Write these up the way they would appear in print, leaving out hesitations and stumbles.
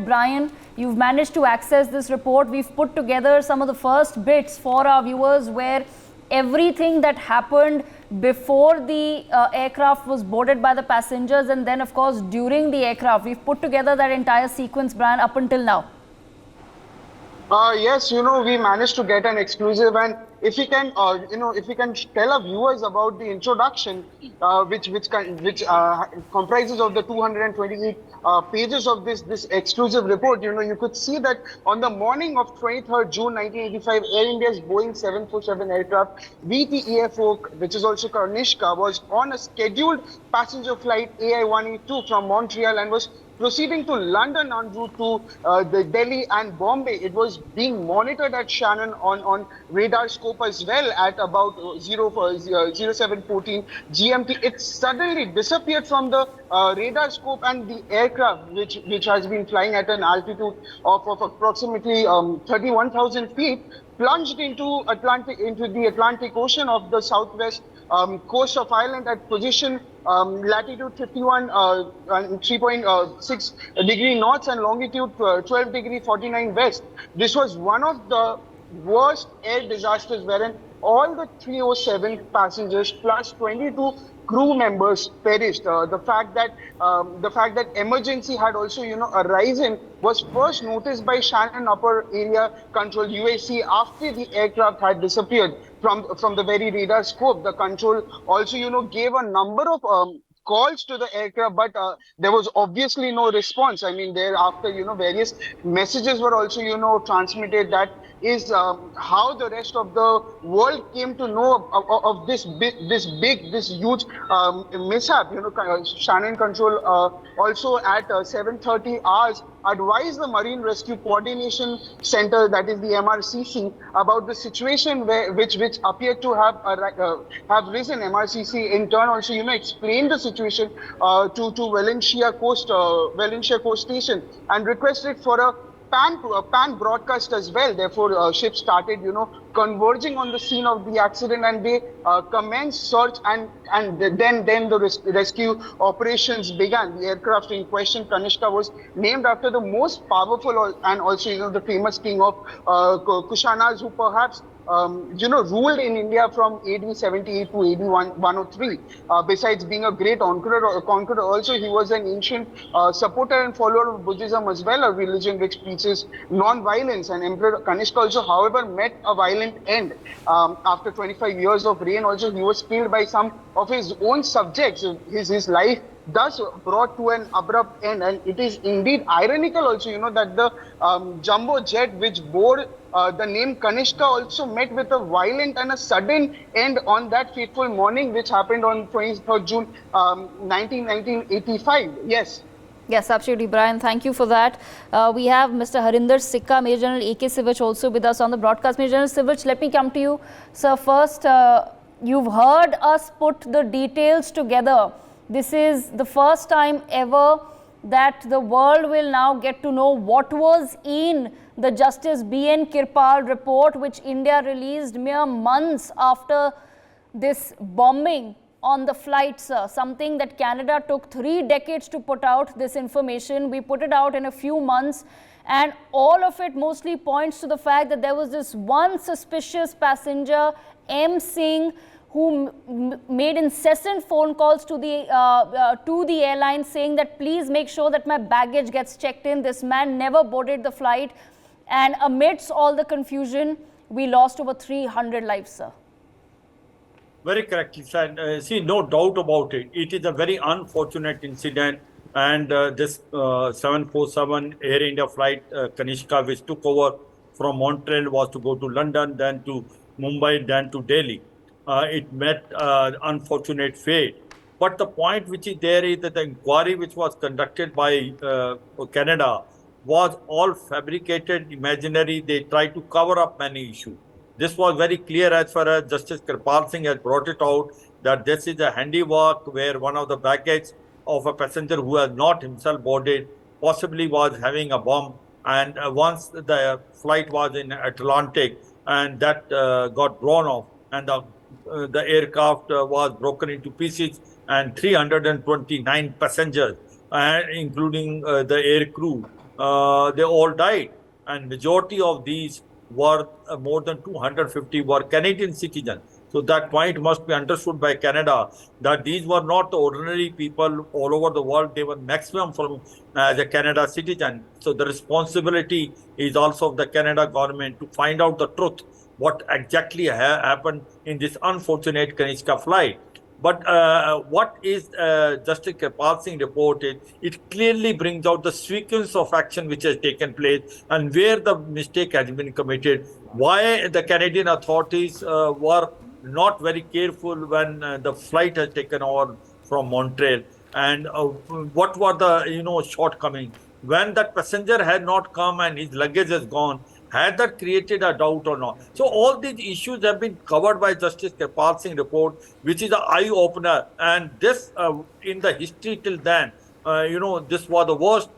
that, Brian, you've managed to access this report. We've put together some of the first bits for our viewers where everything that happened before the aircraft was boarded by the passengers, and then, of course, during the aircraft. We've put together that entire sequence, Brian, up until now. Yes, we managed to get an exclusive, and if we can, if we can tell our viewers about the introduction, which comprises of the 228 pages of this exclusive report. You could see that on the morning of 23rd June 1985, Air India's Boeing 747 aircraft VTEFO, which is also Kanishka, was on a scheduled passenger flight AI-182 from Montreal and was proceeding to London en route to the Delhi and Bombay. It was being monitored at Shannon on radar scope as well at about 0714 GMT. It suddenly disappeared from the radar scope, and the aircraft, which has been flying at an altitude of approximately 31,000 feet, plunged into the Atlantic Ocean of the southwest coast of Ireland at position latitude 51 3.6 degree north and longitude 12 degree 49 west. This was one of the worst air disasters wherein all the 307 passengers plus 22 crew members perished. The fact that emergency had also arisen was first noticed by Shannon Upper Area Control UAC after the aircraft had disappeared from the very radar scope. The control also gave a number of calls to the aircraft, but there was obviously no response. I mean, thereafter various messages were also transmitted. That is how the rest of the world came to know of this huge mishap. Shannon Control also at 7:30 hours advised the Marine Rescue Coordination Center, that is the MRCC, about the situation which appeared to have risen. MRCC in turn also explained the situation to Valencia Coast Station and requested for a pan broadcast as well. Therefore, ships started, converging on the scene of the accident, and they commenced search, and then the rescue operations began. The aircraft in question, Kanishka, was named after the most powerful and also the famous king of Kushanas, who perhaps ruled in India from AD 78 to AD 103. Besides being a great conqueror, also he was an ancient supporter and follower of Buddhism as well, a religion which preaches non-violence. And Emperor Kanishka also, however, met a violent end. After 25 years of reign, also he was killed by some of his own subjects. His life thus brought to an abrupt end, and it is indeed ironical also, that the jumbo jet which bore the name Kanishka also met with a violent and a sudden end on that fateful morning, which happened on 23rd June 1985. Yes. Yes, absolutely, Brian. Thank you for that. We have Mr. Harinder Sikka, Major General A.K. Sivich also with us on the broadcast. Major General Sivich, let me come to you. Sir, first, you've heard us put the details together. This is the first time ever that the world will now get to know what was in the Justice B.N. Kirpal report, which India released mere months after this bombing on the flight, sir. Something that Canada took 3 decades to put out this information. We put it out in a few months, and all of it mostly points to the fact that there was this one suspicious passenger, M. Singh, who made incessant phone calls to the airline saying that please make sure that my baggage gets checked in. This man never boarded the flight, and amidst all the confusion, we lost over 300 lives, sir. Very correctly said. See, no doubt about it. It is a very unfortunate incident, and this 747 Air India flight, Kanishka, which took over from Montreal, was to go to London, then to Mumbai, then to Delhi. It met unfortunate fate. But the point which is there is that the inquiry which was conducted by Canada was all fabricated, imaginary. They tried to cover up many issues. This was very clear as far as Justice Kirpal Singh has brought it out, that this is a handiwork where one of the baggage of a passenger who has not himself boarded possibly was having a bomb. And once the flight was in Atlantic and that got blown off, and the aircraft was broken into pieces, and 329 passengers, including the air crew, they all died, and majority of these were more than 250 were Canadian citizens. So that point must be understood by Canada, that these were not the ordinary people all over the world. They were maximum from the Canada citizen. So the responsibility is also of the Canada government to find out the truth, what exactly happened in this unfortunate Kanishka flight. But what is Justice Kirpal Singh reported, it clearly brings out the sequence of action which has taken place and where the mistake has been committed, why the Canadian authorities were not very careful when the flight has taken over from Montreal, and what were the shortcomings. When that passenger had not come and his luggage has gone, had that created a doubt or not? So all these issues have been covered by Justice Kirpal Singh report, which is an eye opener. And this, in the history till then, this was the worst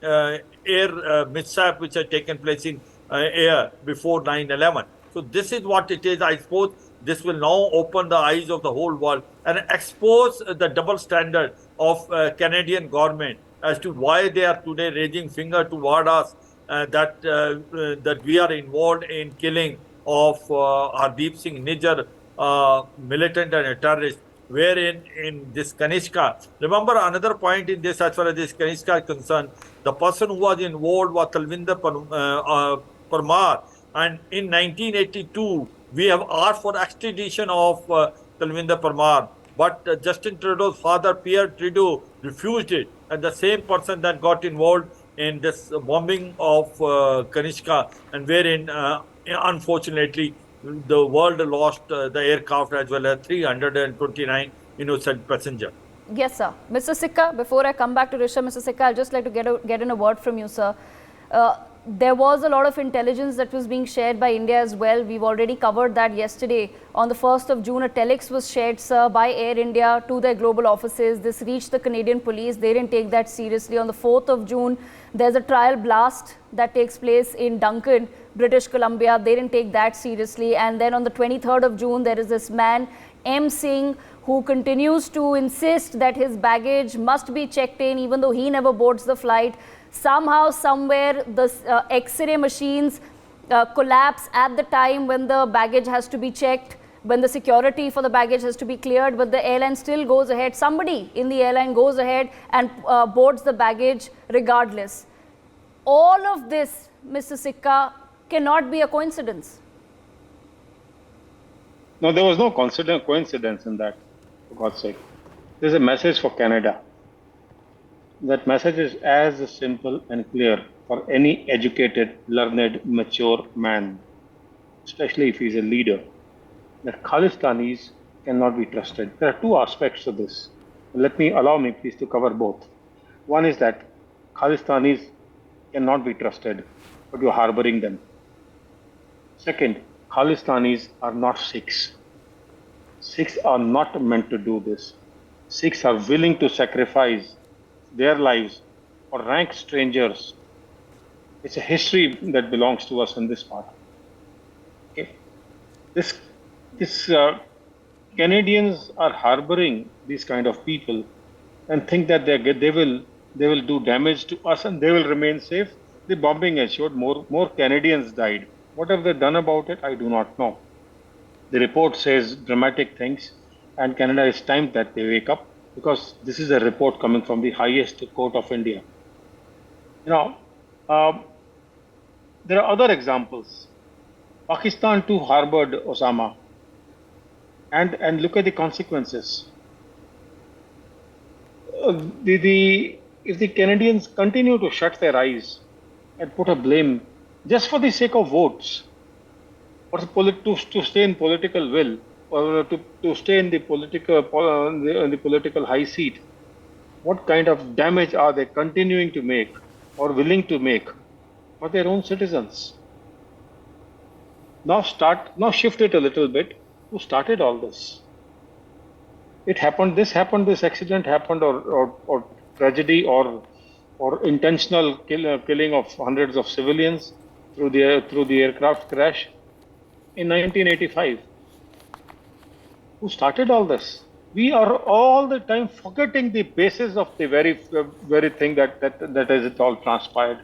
air mishap which had taken place in air before 9/11. So this is what it is. I suppose this will now open the eyes of the whole world and expose the double standard of Canadian government as to why they are today raising finger toward us, that we are involved in killing of Hardeep Singh Nijjar, militant and a terrorist, wherein in this Kanishka, remember another point in this as far as this Kanishka is concerned, the person who was involved was Talvinder Parmar, and in 1982, we have asked for extradition of Talvinder Parmar, but Justin Trudeau's father, Pierre Trudeau, refused it, and the same person that got involved in this bombing of Kanishka, and wherein, unfortunately, the world lost the aircraft as well as 329 innocent passengers. Yes, sir. Mr. Sikka, before I come back to Rishabh, Mr. Sikka, I'd just like to get in a word from you, sir. There was a lot of intelligence that was being shared by India as well. We've already covered that yesterday. On the 1st of June, a telex was shared, sir, by Air India to their global offices. This reached the Canadian police. They didn't take that seriously. On the 4th of June, there's a trial blast that takes place in Duncan, British Columbia. They didn't take that seriously. And then on the 23rd of June, there is this man, M. Singh, who continues to insist that his baggage must be checked in even though he never boards the flight. Somehow, somewhere, the X-ray machines collapse at the time when the baggage has to be checked, when the security for the baggage has to be cleared, but the airline still goes ahead. Somebody in the airline goes ahead and boards the baggage regardless. All of this, Mr. Sikka, cannot be a coincidence. No, there was no coincidence in that, for God's sake. There's a message for Canada. That message is as simple and clear for any educated, learned, mature man, especially if he's a leader, that Khalistanis cannot be trusted. There are two aspects to this. Allow me please to cover both. One is that Khalistanis cannot be trusted, but you're harboring them. Second, Khalistanis are not Sikhs. Sikhs are not meant to do this. Sikhs are willing to sacrifice their lives for rank strangers. It's a history that belongs to us in this part. Okay. This Canadians are harboring these kind of people and think that they will do damage to us and they will remain safe. The bombing ensured, more Canadians died. What have they done about it? I do not know. The report says dramatic things, and Canada is time that they wake up, because this is a report coming from the highest court of India. There are other examples. Pakistan too harbored Osama, and look at the consequences. If the Canadians continue to shut their eyes and put a blame just for the sake of votes, or to stay in political will, or to stay in the political high seat, what kind of damage are they continuing to make or willing to make for their own citizens? Now shift it a little bit. Who started all this? This accident happened, or tragedy, or intentional killing of hundreds of civilians through the aircraft crash in 1985. Who started all this? We are all the time forgetting the basis of the very thing that has it all transpired.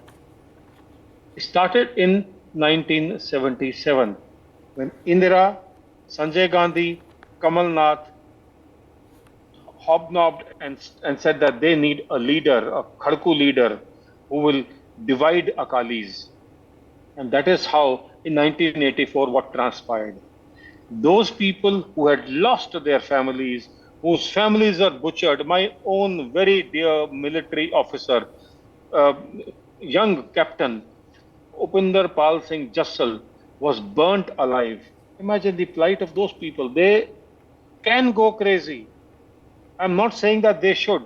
started in 1977 when Indira, Sanjay Gandhi, Kamal Nath hobnobbed and said that they need a leader, a Khadku leader, who will divide Akalis. And that is how, in 1984, what transpired. Those people who had lost their families, whose families are butchered, my own very dear military officer, young captain, Upinder Pal Singh Jassal, was burnt alive. Imagine the plight of those people. They can go crazy. I'm not saying that they should.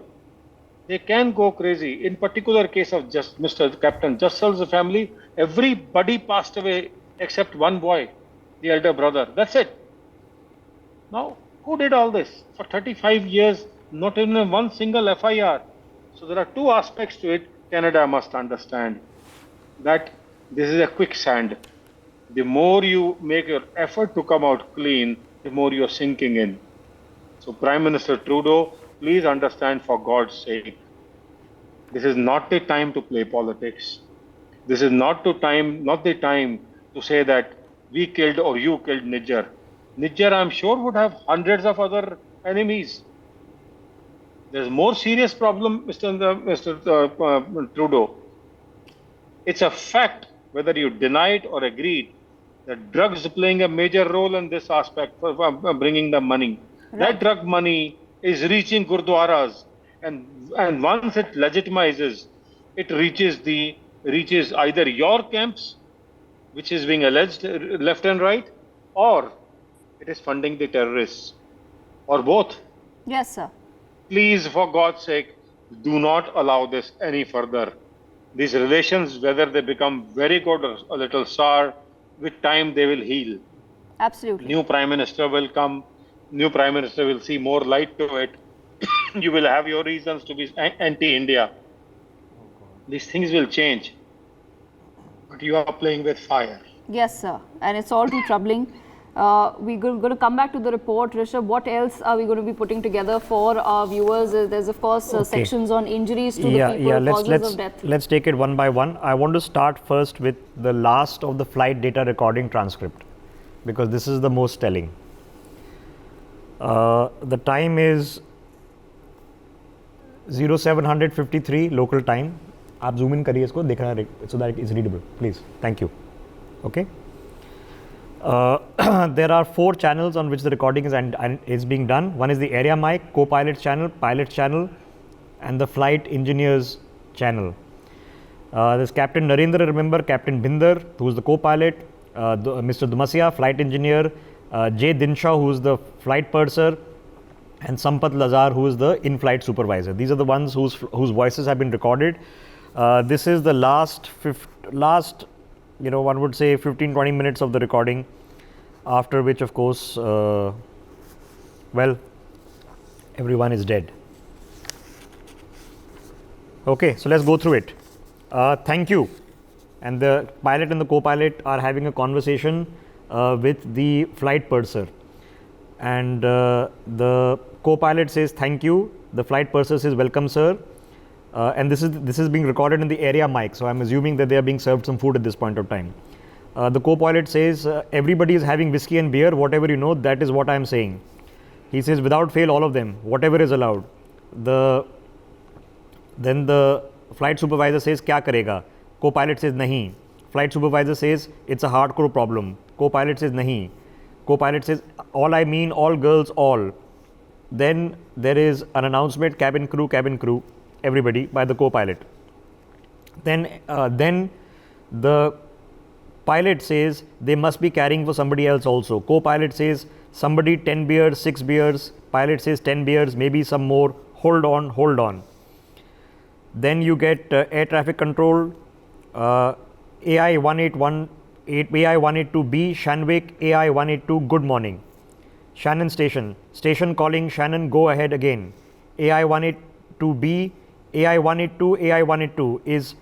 They can go crazy. In particular case of just Mr. Captain Jassal's family, everybody passed away except one boy, the elder brother. That's it. Now, who did all this? For 35 years, not even one single FIR. So there are two aspects to it Canada must understand. That this is a quicksand. The more you make your effort to come out clean, the more you're sinking in. So Prime Minister Trudeau, please understand, for God's sake, this is not the time to play politics. This is not the time to say that we killed or you killed Niger. Niger, I'm sure, would have hundreds of other enemies. There's more serious problem, Mr. Trudeau. It's a fact, whether you denied or agreed, that drugs are playing a major role in this aspect for bringing the money. Right. That drug money is reaching Gurdwaras, and once it legitimizes, it reaches either your camps, which is being alleged left and right, or it is funding the terrorists, or both. Yes, sir. Please, for God's sake, do not allow this any further. These relations, whether they become very good or a little sour, with time they will heal. Absolutely. New Prime Minister will come. New Prime Minister will see more light to it. You will have your reasons to be anti-India. These things will change. But you are playing with fire. Yes, sir. And it's all too troubling. We're going to come back to the report. Rishabh, what else are we going to be putting together for our viewers? There's, of course, sections on injuries to the people, causes of death. Let's take it one by one. I want to start first with the last of the flight data recording transcript, because this is the most telling. The time is 0753 local time. आप zoom in करिए इसको, देख रहा है, so that it is readable. Please, thank you. Okay. There are 4 channels on which the recording is being done. One is the area mic, co-pilot channel, pilot channel, and the flight engineers channel. There's Captain Narendra, remember, Captain Bhinder, who is the co-pilot, Mr. Dumasia, flight engineer, Jay Dinshaw, who is the flight purser, and Sampath Lazar, who is the in-flight supervisor. These are the ones whose voices have been recorded. This is the last, one would say 15-20 minutes of the recording, after which, of course, well, everyone is dead. Okay, so let's go through it. Thank you. And the pilot and the co-pilot are having a conversation with the flight purser. And the co-pilot says, thank you. The flight purser says, welcome, sir. And this is being recorded in the area mic. So I'm assuming that they are being served some food at this point of time. The co-pilot says, everybody is having whiskey and beer, whatever you know, that is what I'm saying. He says, without fail, all of them, whatever is allowed. Then the flight supervisor says, kya karega? Co-pilot says, nahi. Flight supervisor says, it's a hardcore problem. Co-pilot says, nahi. Co-pilot says, all I mean, all girls, all. Then there is an announcement, cabin crew, everybody, by the co-pilot. Then the pilot says, they must be carrying for somebody else also. Co-pilot says, somebody 10 beers, 6 beers. Pilot says 10 beers, maybe some more. Hold on. Then you get air traffic control, AI 182B, Shanwick, AI 182, good morning. Shannon station calling, Shannon, go ahead again. AI 182B, AI 182 is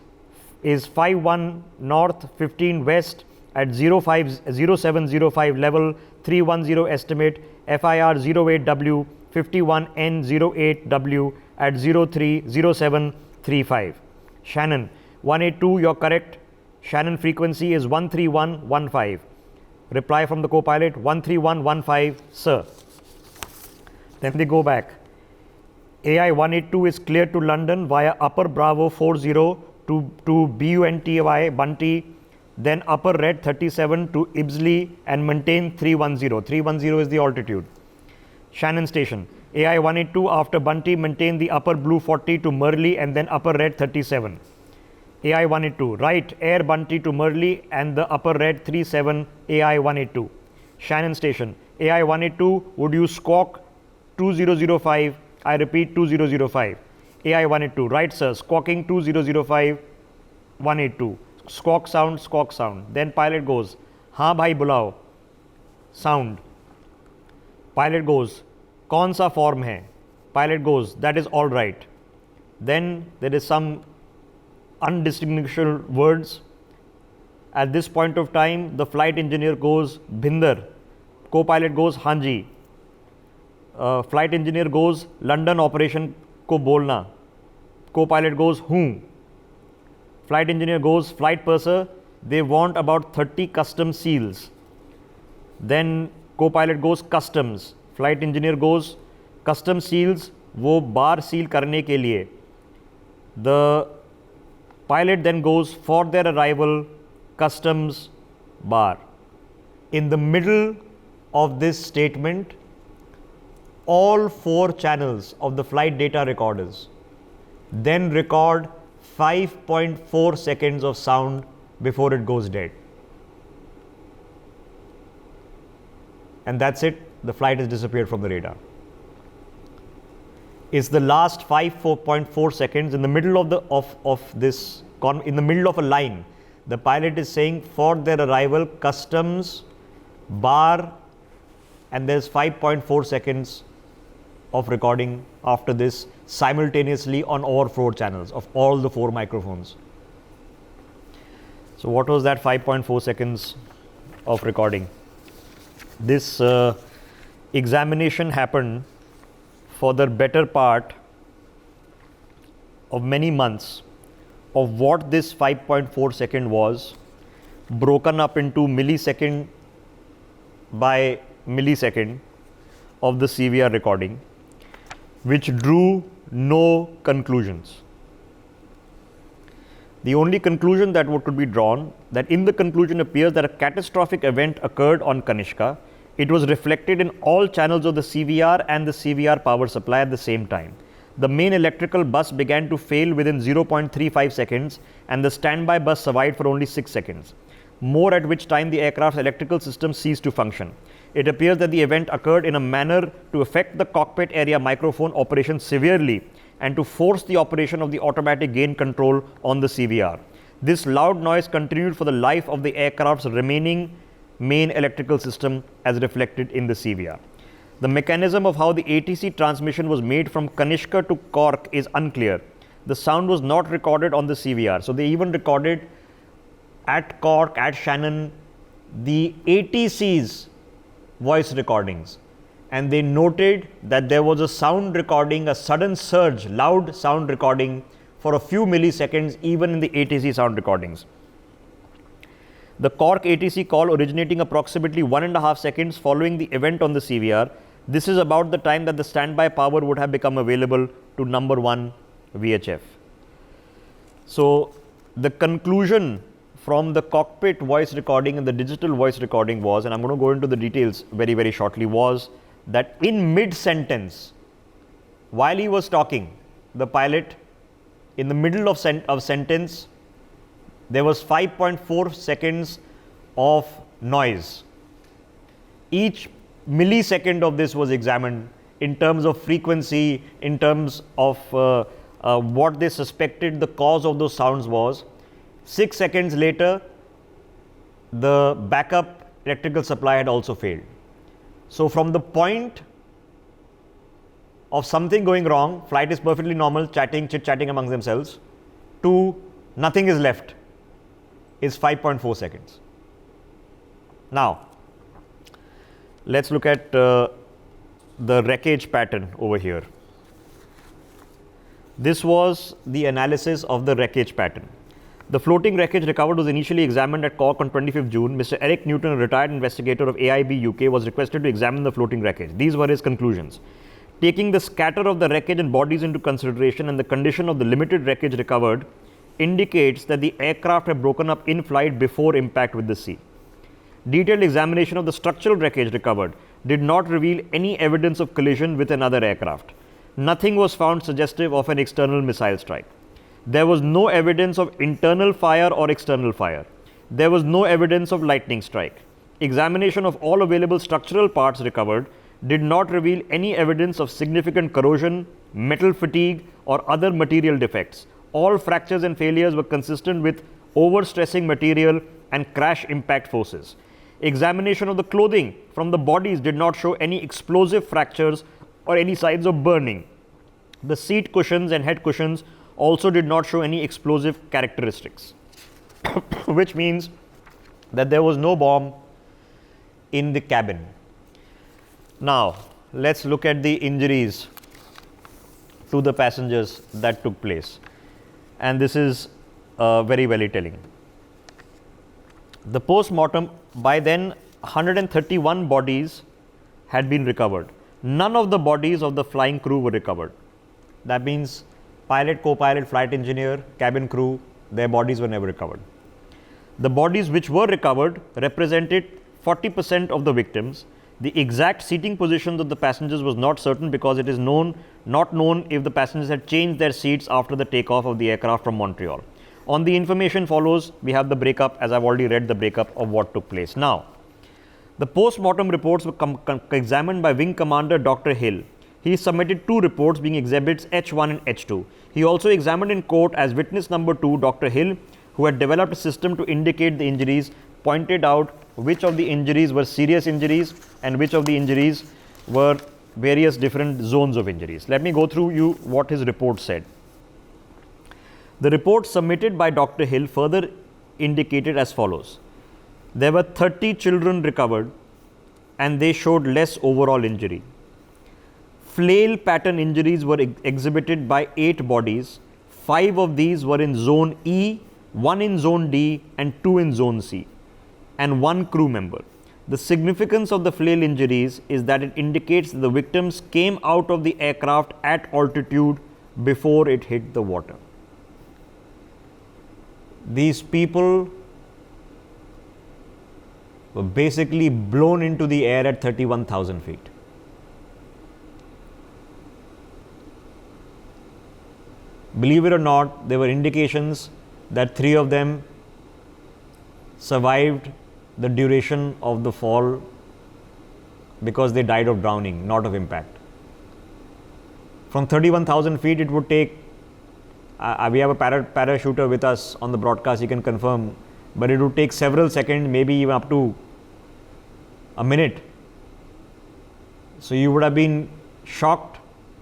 51 north, 15 west at 0705 level, 310 estimate, FIR 08W, 51N08W at 030735. Shannon, 182, you're correct. Shannon frequency is 13115. Reply from the co-pilot, 13115, sir. Then they go back. AI 182 is cleared to London via Upper Bravo 40 to BUNTY Bunty, then Upper Red 37 to Ibsley and maintain 310. 310 is the altitude. Shannon Station. AI 182 after Bunty maintain the Upper Blue 40 to Murley and then Upper Red 37. AI 182. Right Air Bunty to Murley and the Upper Red 37 AI 182. Shannon Station. AI 182 would use squawk 2005. I repeat 2005. AI 182. Right sir, squawking 2005 182. Squawk sound, squawk sound. Then pilot goes, हाँ भाई बुलाओ. Sound. Pilot goes, कौन सा form है? Pilot goes, that is all right. Then there is some undistinguishable words. At this point of time, the flight engineer goes, Bhinder. Co-pilot goes, Hanji. Flight engineer goes, London operation को बोलना. Co-pilot goes, whom? Flight engineer goes, flight purser, they want about 30 custom seals. Then co-pilot goes, customs. Flight engineer goes, custom seals, वो bar seal करने के लिए. The pilot then goes, for their arrival, customs bar. In the middle of this statement, all 4 channels of the flight data recorders then record 5.4 seconds of sound before it goes dead. And that's it, the flight has disappeared from the radar. It's the last 5.4 seconds in the middle in the middle of a line. The pilot is saying for their arrival, customs, bar, and there's 5.4 seconds of recording after this simultaneously on all 4 channels of all the 4 microphones. So what was that 5.4 seconds of recording? This examination happened for the better part of many months of what this 5.4 second was, broken up into millisecond by millisecond of the CVR recording, which drew no conclusions. The only conclusion that could be drawn, that in the conclusion appears that a catastrophic event occurred on Kanishka. It was reflected in all channels of the CVR and the CVR power supply at the same time. The main electrical bus began to fail within 0.35 seconds and the standby bus survived for only 6 seconds, more at which time the aircraft's electrical system ceased to function. It appears that the event occurred in a manner to affect the cockpit area microphone operation severely and to force the operation of the automatic gain control on the CVR. This loud noise continued for the life of the aircraft's remaining main electrical system as reflected in the CVR. The mechanism of how the ATC transmission was made from Kanishka to Cork is unclear. The sound was not recorded on the CVR. So they even recorded at Cork, at Shannon, the ATC's voice recordings. And they noted that there was a sound recording, a sudden surge, loud sound recording for a few milliseconds, even in the ATC sound recordings. The Cork ATC call originating approximately 1.5 seconds following the event on the CVR. This is about the time that the standby power would have become available to number 1 VHF. So the conclusion from the cockpit voice recording and the digital voice recording was, and I'm going to go into the details very, very shortly, was that in mid-sentence, while he was talking, the pilot, in the middle of sentence, there was 5.4 seconds of noise. Each millisecond of this was examined in terms of frequency, in terms of what they suspected the cause of those sounds was. 6 seconds later, the backup electrical supply had also failed. So from the point of something going wrong, flight is perfectly normal, chit-chatting amongst themselves, to nothing is left, is 5.4 seconds. Now, let's look at the wreckage pattern over here. This was the analysis of the wreckage pattern. The floating wreckage recovered was initially examined at Cork on 25th June. Mr. Eric Newton, a retired investigator of AIB UK, was requested to examine the floating wreckage. These were his conclusions. Taking the scatter of the wreckage and bodies into consideration and the condition of the limited wreckage recovered indicates that the aircraft had broken up in flight before impact with the sea. Detailed examination of the structural wreckage recovered did not reveal any evidence of collision with another aircraft. Nothing was found suggestive of an external missile strike. There was no evidence of internal fire or external fire. There was no evidence of lightning strike. Examination of all available structural parts recovered did not reveal any evidence of significant corrosion, metal fatigue, or other material defects. All fractures and failures were consistent with overstressing material and crash impact forces. Examination of the clothing from the bodies did not show any explosive fractures or any signs of burning. The seat cushions and head cushions also did not show any explosive characteristics, which means that there was no bomb in the cabin. Now, let's look at the injuries to the passengers that took place. And this is very, very telling. The post-mortem, by then 131 bodies had been recovered. None of the bodies of the flying crew were recovered. That means pilot, co-pilot, flight engineer, cabin crew, their bodies were never recovered. The bodies which were recovered represented 40% of the victims. The exact seating positions of the passengers was not certain because it is not known if the passengers had changed their seats after the takeoff of the aircraft from Montreal. On the information follows, we have the breakup, as I've already read the breakup of what took place. Now, the post-mortem reports were examined by Wing Commander Dr. Hill. He submitted 2 reports being exhibits H1 and H2. He also examined in court as witness number 2, Dr. Hill, who had developed a system to indicate the injuries, pointed out which of the injuries were serious injuries and which of the injuries were various different zones of injuries. Let me go through you what his report said. The report submitted by Dr. Hill further indicated as follows. There were 30 children recovered and they showed less overall injury. Flail pattern injuries were exhibited by 8 bodies. 5 of these were in zone E, 1 in zone D and 2 in zone C, and 1 crew member. The significance of the flail injuries is that it indicates that the victims came out of the aircraft at altitude before it hit the water. These people were basically blown into the air at 31,000 feet. Believe it or not, there were indications that 3 of them survived the duration of the fall because they died of drowning, not of impact. From 31,000 feet, it would take, we have a parachuter with us on the broadcast, he can confirm, but it would take several seconds, maybe even up to a minute. So you would have been shocked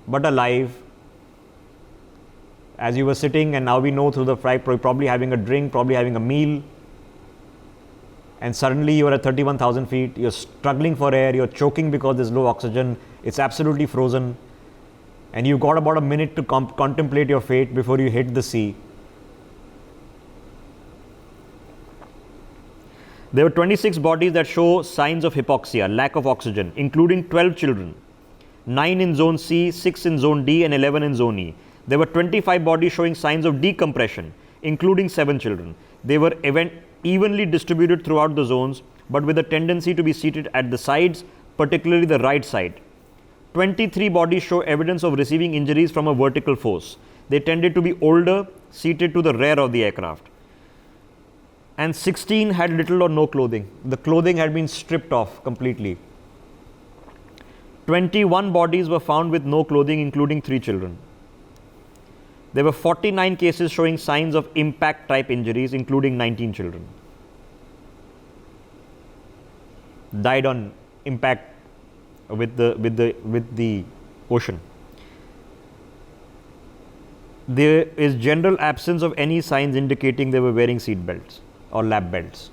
but alive as you were sitting, and now we know through the flight, probably having a drink, probably having a meal, and suddenly you are at 31,000 feet, you're struggling for air, you're choking because there's low oxygen, it's absolutely frozen, and you've got about a minute to contemplate your fate before you hit the sea. There were 26 bodies that show signs of hypoxia, lack of oxygen, including 12 children, 9 in zone C, 6 in zone D and 11 in zone E. There were 25 bodies showing signs of decompression, including 7 children. They were evenly distributed throughout the zones, but with a tendency to be seated at the sides, particularly the right side. 23 bodies show evidence of receiving injuries from a vertical force. They tended to be older, seated to the rear of the aircraft. And 16 had little or no clothing. The clothing had been stripped off completely. 21 bodies were found with no clothing, including 3 children. There were 49 cases showing signs of impact type injuries, including 19 children. Died on impact with the ocean. There is general absence of any signs indicating they were wearing seat belts or lap belts,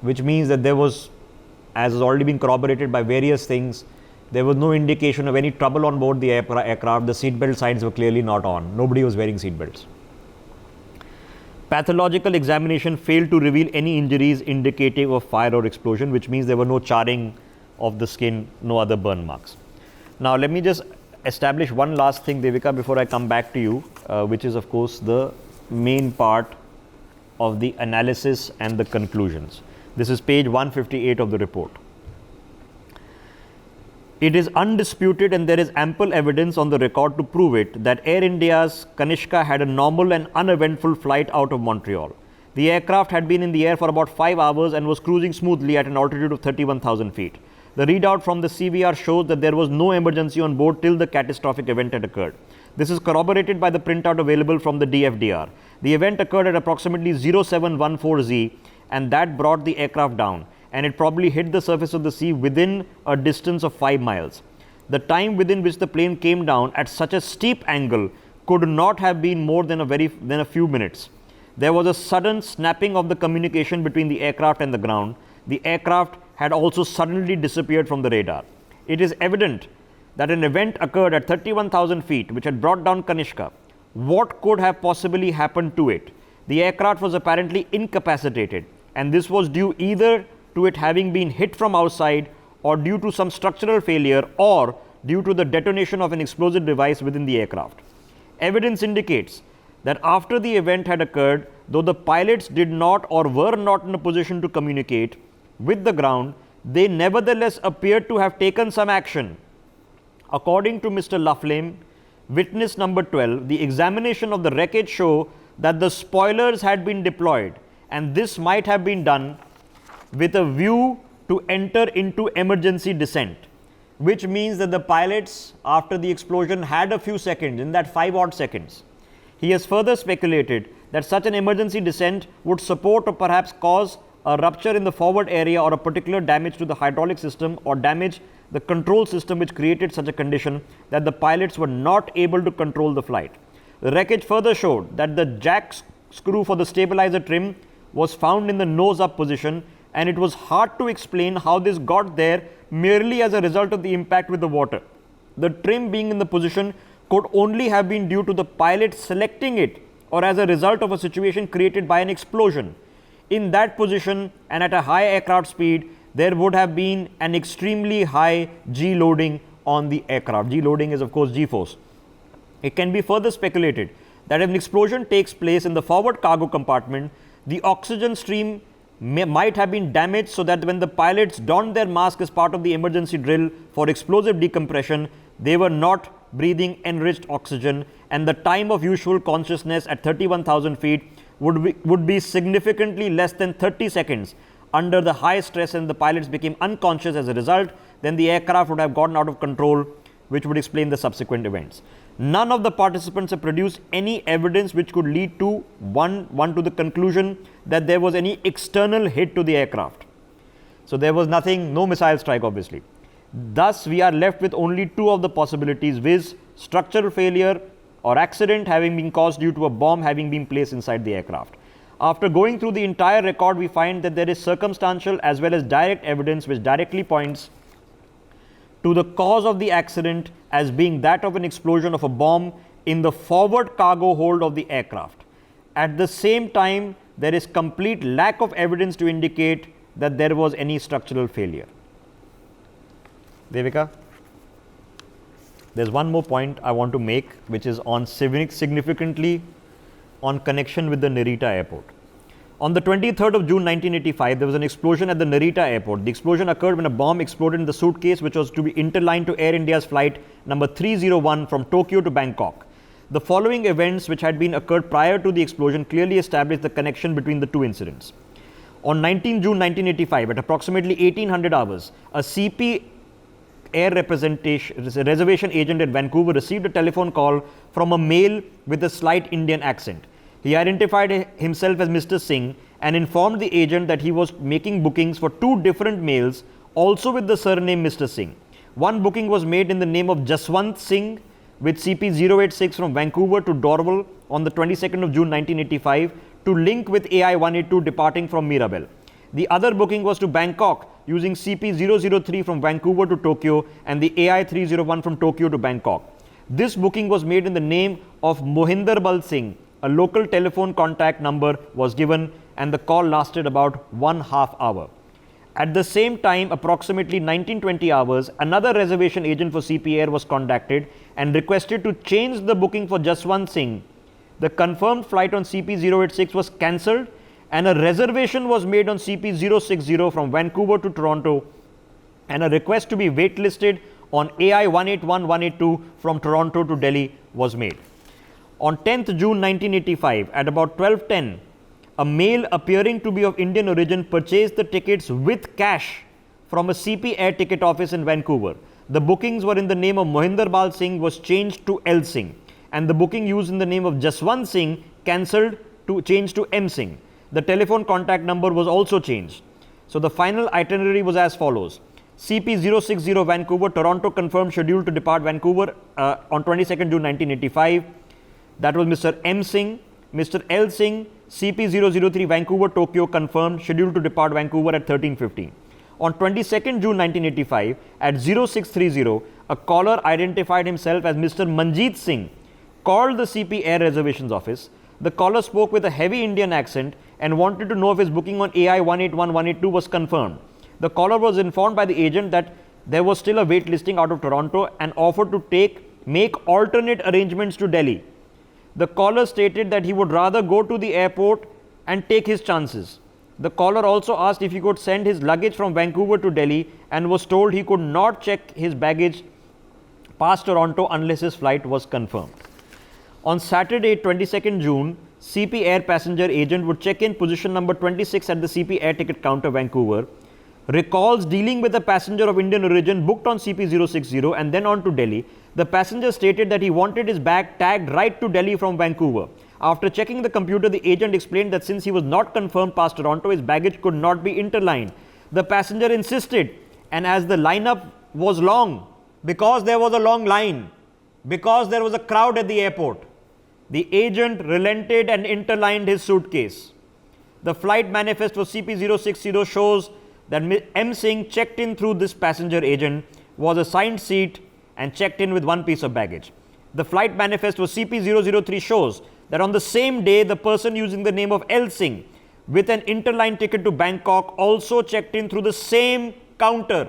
which means that there was, as has already been corroborated by various things, there was no indication of any trouble on board the aircraft. The seatbelt signs were clearly not on. Nobody was wearing seatbelts. Pathological examination failed to reveal any injuries indicative of fire or explosion, which means there were no charring of the skin, no other burn marks. Now, let me just establish one last thing, Devika, before I come back to you, which is, of course, the main part of the analysis and the conclusions. This is page 158 of the report. It is undisputed, and there is ample evidence on the record to prove it, that Air India's Kanishka had a normal and uneventful flight out of Montreal. The aircraft had been in the air for about 5 hours and was cruising smoothly at an altitude of 31,000 feet. The readout from the CVR shows that there was no emergency on board till the catastrophic event had occurred. This is corroborated by the printout available from the DFDR. The event occurred at approximately 0714Z, and that brought the aircraft down, and it probably hit the surface of the sea within a distance of 5 miles. The time within which the plane came down at such a steep angle could not have been more than a few minutes. There was a sudden snapping of the communication between the aircraft and the ground. The aircraft had also suddenly disappeared from the radar. It is evident that an event occurred at 31,000 feet which had brought down Kanishka. What could have possibly happened to it? The aircraft was apparently incapacitated, and this was due either to it having been hit from outside, or due to some structural failure, or due to the detonation of an explosive device within the aircraft. Evidence indicates that after the event had occurred, though the pilots did not or were not in a position to communicate with the ground, they nevertheless appeared to have taken some action. According to Mr. Laflamme, witness number 12, the examination of the wreckage show that the spoilers had been deployed, and this might have been done with a view to enter into emergency descent, which means that the pilots, after the explosion, had a few seconds, in that 5 odd seconds. He has further speculated that such an emergency descent would support or perhaps cause a rupture in the forward area, or a particular damage to the hydraulic system, or damage the control system, which created such a condition that the pilots were not able to control the flight. The wreckage further showed that the jack screw for the stabilizer trim was found in the nose up position, and it was hard to explain how this got there merely as a result of the impact with the water. The trim being in the position could only have been due to the pilot selecting it, or as a result of a situation created by an explosion. In that position and at a high aircraft speed, there would have been an extremely high G loading on the aircraft. G loading is, of course, G force. It can be further speculated that if an explosion takes place in the forward cargo compartment, the oxygen stream might have been damaged, so that when the pilots donned their mask as part of the emergency drill for explosive decompression, they were not breathing enriched oxygen, and the time of usual consciousness at 31,000 feet would be significantly less than 30 seconds under the high stress, and the pilots became unconscious as a result. Then the aircraft would have gotten out of control, which would explain the subsequent events. None of the participants have produced any evidence which could lead to one to the conclusion that there was any external hit to the aircraft. So there was nothing, no missile strike, obviously. Thus, we are left with only 2 of the possibilities, viz. Structural failure or accident having been caused due to a bomb having been placed inside the aircraft. After going through the entire record, we find that there is circumstantial as well as direct evidence which directly points to the cause of the accident as being that of an explosion of a bomb in the forward cargo hold of the aircraft. At the same time, there is complete lack of evidence to indicate that there was any structural failure. Devika, there's one more point I want to make, which is on significantly on connection with the Narita airport. On the 23rd of June 1985, there was an explosion at the Narita airport. The explosion occurred when a bomb exploded in the suitcase which was to be interlined to Air India's flight number 301 from Tokyo to Bangkok. The following events, which had been occurred prior to the explosion, clearly established the connection between the 2 incidents. On 19 June 1985, at approximately 1800 hours, a CP air reservation agent at Vancouver received a telephone call from a male with a slight Indian accent. He identified himself as Mr. Singh and informed the agent that he was making bookings for 2 different males, also with the surname Mr. Singh. One booking was made in the name of Jaswant Singh with CP 086 from Vancouver to Dorval on the 22nd of June 1985 to link with AI 182 departing from Mirabel. The other booking was to Bangkok using CP 003 from Vancouver to Tokyo and the AI 301 from Tokyo to Bangkok. This booking was made in the name of Mohinder Bal Singh a local telephone contact number was given and the call lasted about 1/2 hour. At the same time, approximately 19:20 hours, another reservation agent for CP Air was contacted and requested to change the booking for Jaswant Singh. The confirmed flight on CP086 was cancelled and a reservation was made on CP060 from Vancouver to Toronto, and a request to be waitlisted on AI 181-182 from Toronto to Delhi was made. On 10th June 1985, at about 12:10, a male appearing to be of Indian origin purchased the tickets with cash from a CP Air ticket office in Vancouver. The bookings were in the name of Mohinder Bal Singh was changed to L Singh, and the booking used in the name of Jaswant Singh cancelled to change to M Singh. The telephone contact number was also changed. So the final itinerary was as follows. CP060 Vancouver, Toronto confirmed scheduled to depart Vancouver on 22nd June 1985. That was Mr. M Singh. Mr. L Singh, CP003 Vancouver, Tokyo confirmed scheduled to depart Vancouver at 13:15. On 22nd June 1985 at 0630, a caller identified himself as Mr. Manjeet Singh called the CP Air reservations office. The caller spoke with a heavy Indian accent and wanted to know if his booking on AI 181-182 was confirmed. The caller was informed by the agent that there was still a wait listing out of Toronto and offered to make alternate arrangements to Delhi. The caller stated that he would rather go to the airport and take his chances. The caller also asked if he could send his luggage from Vancouver to Delhi and was told he could not check his baggage past Toronto unless his flight was confirmed. On Saturday, 22nd June, CP Air passenger agent would check in position number 26 at the CP Air ticket counter, Vancouver. Recalls dealing with a passenger of Indian origin booked on CP060 and then on to Delhi. The passenger stated that he wanted his bag tagged right to Delhi from Vancouver. After checking the computer, the agent explained that since he was not confirmed past Toronto, his baggage could not be interlined. The passenger insisted, and as the lineup was long, because there was a long line, because there was a crowd at the airport, the agent relented and interlined his suitcase. The flight manifest for CP060 shows that M Singh checked in through this passenger agent, was assigned seat and checked in with one piece of baggage. The flight manifest for CP003 shows that on the same day, the person using the name of L Singh with an interline ticket to Bangkok also checked in through the same counter.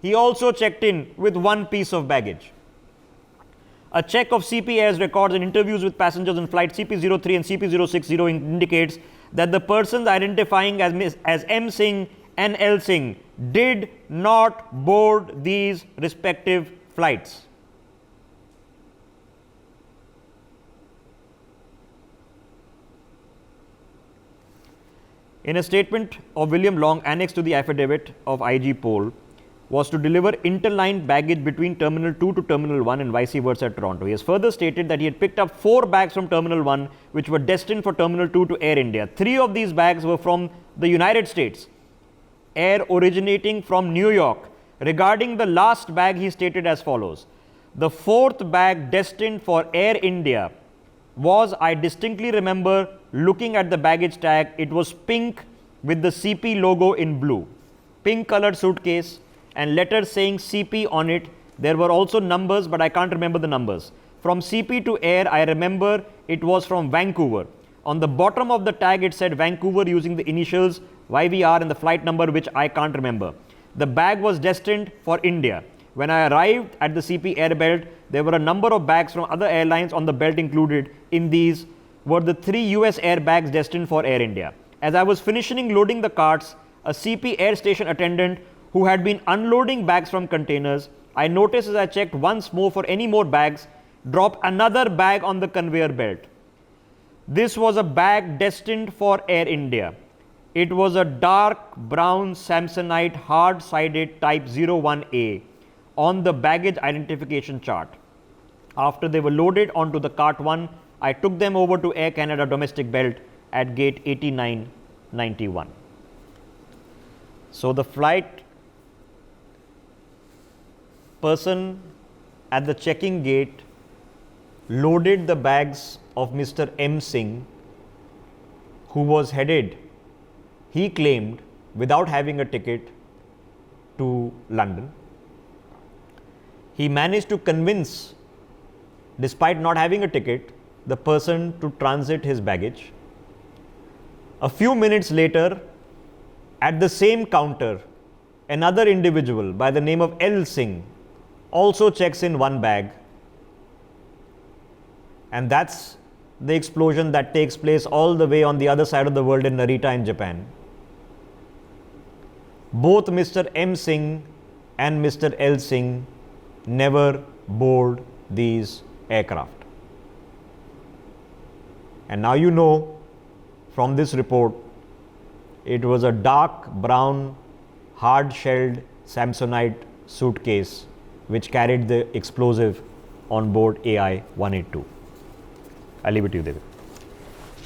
He also checked in with one piece of baggage. A check of CP Air's records and interviews with passengers on flight CP03 and CP060 indicates that the persons identifying as M Singh and L Singh did not board these respective flights. In a statement of William Long annexed to the affidavit of IG Pole, was to deliver interlined baggage between Terminal 2 to Terminal 1 and vice versa at Toronto. He has further stated that he had picked up 4 bags from Terminal 1 which were destined for Terminal 2 to Air India. 3 of these bags were from the United States, air originating from New York. Regarding the last bag, he stated as follows. The 4th bag destined for Air India was, I distinctly remember looking at the baggage tag, it was pink with the CP logo in blue. Pink colored suitcase and letters saying CP on it. There were also numbers, but I can't remember the numbers. From CP to Air, I remember it was from Vancouver. On the bottom of the tag, it said Vancouver using the initials YVR and the flight number, which I can't remember. The bag was destined for India. When I arrived at the CP Air belt, there were a number of bags from other airlines on the belt. Included in these were the 3 US air bags destined for Air India. As I was finishing loading the carts, a CP Air station attendant who had been unloading bags from containers, I noticed as I checked once more for any more bags, drop another bag on the conveyor belt. This was a bag destined for Air India. It was a dark brown Samsonite hard-sided type 01A on the baggage identification chart. After they were loaded onto the cart 1, I took them over to Air Canada domestic belt at gate 8991. So the flight person at the checking gate loaded the bags of Mr. M Singh, who was headed, he claimed, without having a ticket, to London. He managed to convince despite not having a ticket, the person to transit his baggage. A few minutes later, at the same counter, another individual by the name of L. Singh also checks in one bag, and that's the explosion that takes place all the way on the other side of the world in Narita in Japan. Both Mr. M. Singh and Mr. L. Singh never board these aircraft. And now you know from this report, it was a dark brown, hard-shelled Samsonite suitcase which carried the explosive on board AI-182. I'll leave it to you, David.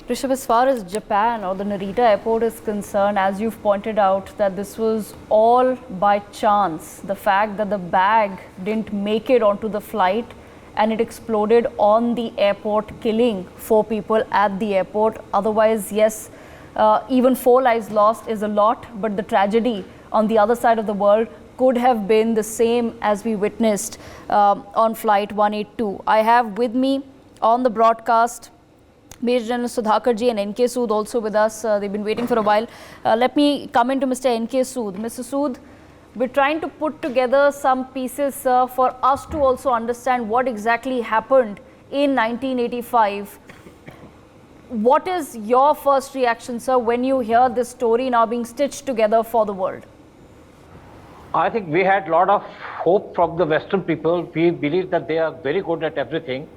Rishabh, as far as Japan or the Narita airport is concerned, as you've pointed out, that this was all by chance. The fact that the bag didn't make it onto the flight and it exploded on the airport, killing 4 people at the airport. Otherwise, yes, even 4 lives lost is a lot, but the tragedy on the other side of the world could have been the same as we witnessed on flight 182. I have with me on the broadcast Major General Sudhakarji and N.K. Sood also with us. They've been waiting for a while. Let me come into Mr. N.K. Sood. Mr. Sood, we're trying to put together some pieces for us to also understand what exactly happened in 1985. What is your first reaction, sir, when you hear this story now being stitched together for the world? I think we had a lot of hope from the Western people. We believe that they are very good at everything.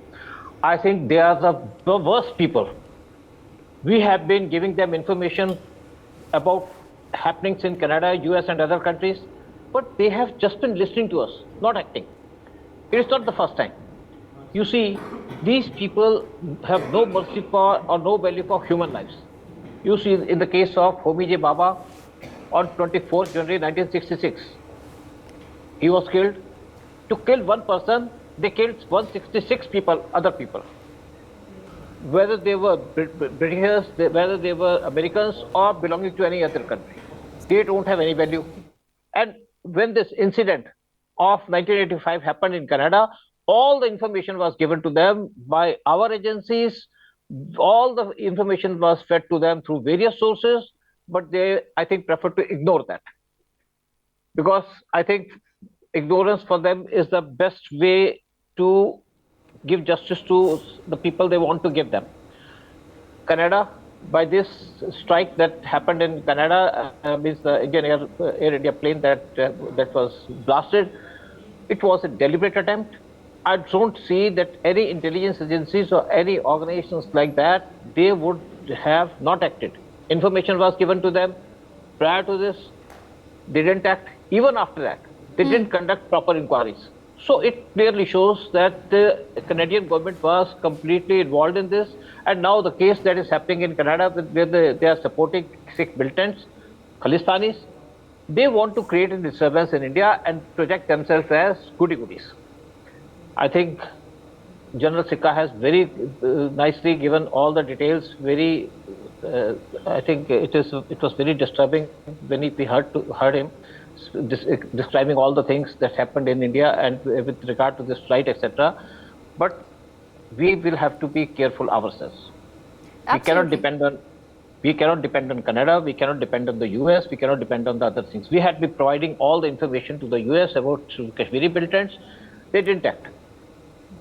I think they are the worst people. We have been giving them information about happenings in Canada, US and other countries, but they have just been listening to us, not acting. It is not the first time. You see, these people have no mercy for or no value for human lives. You see, in the case of Homi J. Baba, on 24th January 1966, he was killed. To kill one person, they killed 166 people, other people. Whether they were Britishers, whether they were Americans or belonging to any other country. They don't have any value. And when this incident of 1985 happened in Canada, all the information was given to them by our agencies. All the information was fed to them through various sources, but they, I think, preferred to ignore that. Because I think ignorance for them is the best way to give justice to the people they want to give them. Canada, by this strike that happened in Canada, means the Indian Air India plane that was blasted, it was a deliberate attempt. I don't see that any intelligence agencies or any organizations like that, they would have not acted. Information was given to them prior to this. They didn't act. Even after that, they didn't conduct proper inquiries. So it clearly shows that the Canadian government was completely involved in this. And now the case that is happening in Canada, where they are supporting Sikh militants, Khalistanis, they want to create a disturbance in India and project themselves as goody-goodies. I think General Sikka has very nicely given all the details. I think it was very disturbing when we heard him describing all the things that happened in India and with regard to this flight, etc. But we will have to be careful ourselves. Absolutely. We cannot depend on Canada. We cannot depend on the US. We cannot depend on the other things. We had been providing all the information to the US about Kashmiri militants. They didn't act.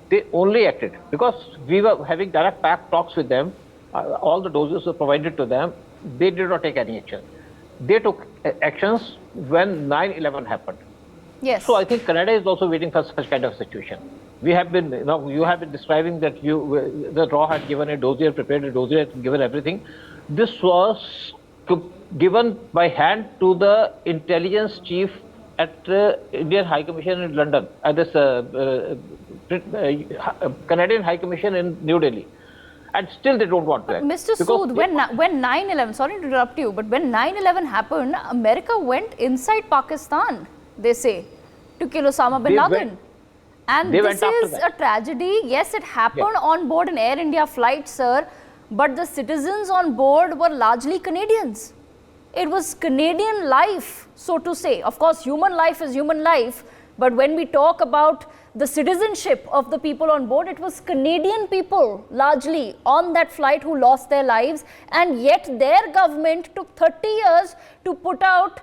They only acted because we were having direct talks with them. All the doses were provided to them. They did not take any action. They took actions when 9/11 happened. Yes. So I think Canada is also waiting for such kind of situation. We have been, you have been describing that the RAW had given a dossier, prepared a dossier, given everything. This was given by hand to the intelligence chief at Indian High Commission in London, at this Canadian High Commission in New Delhi. And still they don't want to act. Mr. Sood, when 9/11, sorry to interrupt you, but when 9/11 happened, America went inside Pakistan, they say, to kill Osama bin Laden. And this is a tragedy. Yes, it happened on board an Air India flight, sir, but the citizens on board were largely Canadians. It was Canadian life, so to say. Of course, human life is human life, But when we talk about the citizenship of the people on board, it was Canadian people largely on that flight who lost their lives, and yet their government took 30 years to put out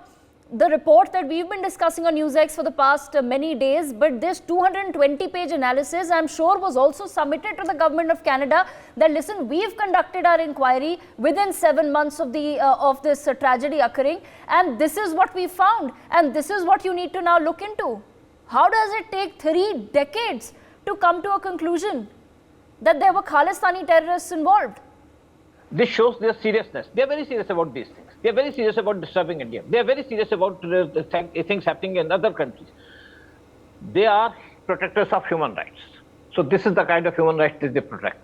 the report that we've been discussing on NewsX for the past many days. But this 220-page analysis, I'm sure, was also submitted to the government of Canada that, listen, we've conducted our inquiry within 7 months of this tragedy occurring, and this is what we found, and this is what you need to now look into. How does it take 3 decades to come to a conclusion that there were Khalistani terrorists involved? This shows their seriousness. They are very serious about these things. They are very serious about disturbing India. They are very serious about the things happening in other countries. They are protectors of human rights. So this is the kind of human rights that they protect.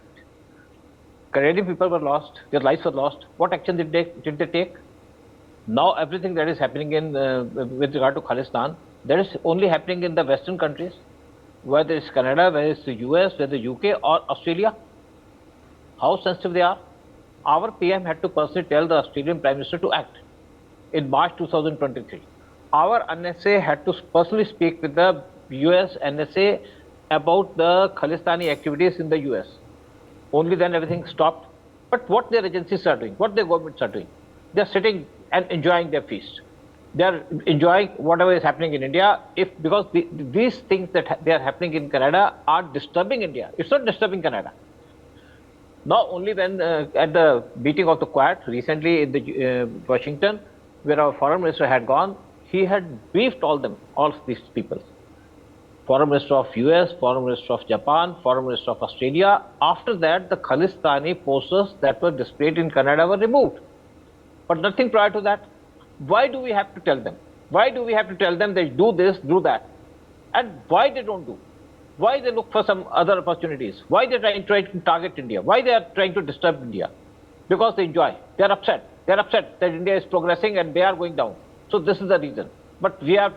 Canadian people were lost. Their lives were lost. What action did they take? Now everything that is happening with regard to Khalistan, that is only happening in the Western countries, whether it's Canada, whether it's the US, whether the UK or Australia. How sensitive they are. Our PM had to personally tell the Australian Prime Minister to act in March 2023. Our NSA had to personally speak with the US NSA about the Khalistani activities in the US. Only then everything stopped. But what their agencies are doing, what their governments are doing, they are sitting and enjoying their feast. They are enjoying whatever is happening in India, because these things that they are happening in Canada are disturbing India. It's not disturbing Canada. Not only when at the meeting of the Quad recently in Washington, where our foreign minister had gone, he had briefed all of these people. Foreign Minister of US, Foreign Minister of Japan, Foreign Minister of Australia. After that, the Khalistani posters that were displayed in Canada were removed. But nothing prior to that. Why do we have to tell them? Why do we have to tell them they do this, do that? And why they don't do? Why they look for some other opportunities? Why they try to target India? Why they are trying to disturb India? Because they enjoy. They are upset. They are upset that India is progressing and they are going down. So this is the reason. But we are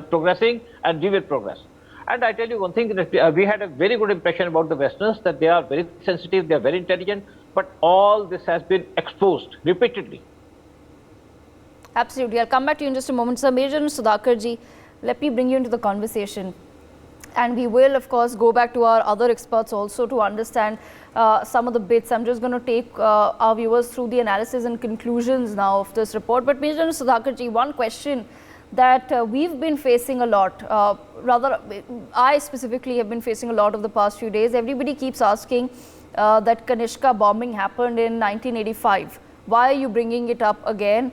progressing and we will progress. And I tell you one thing, that we had a very good impression about the Westerners, that they are very sensitive, they are very intelligent, but all this has been exposed repeatedly. Absolutely. I'll come back to you in just a moment. Sir, Major Sudhakar ji, let me bring you into the conversation. And we will, of course, go back to our other experts also to understand some of the bits. I'm just going to take our viewers through the analysis and conclusions now of this report. But Major Sudhakar ji, one question that we've been facing a lot, rather I specifically have been facing a lot of the past few days. Everybody keeps asking that Kanishka bombing happened in 1985. Why are you bringing it up again?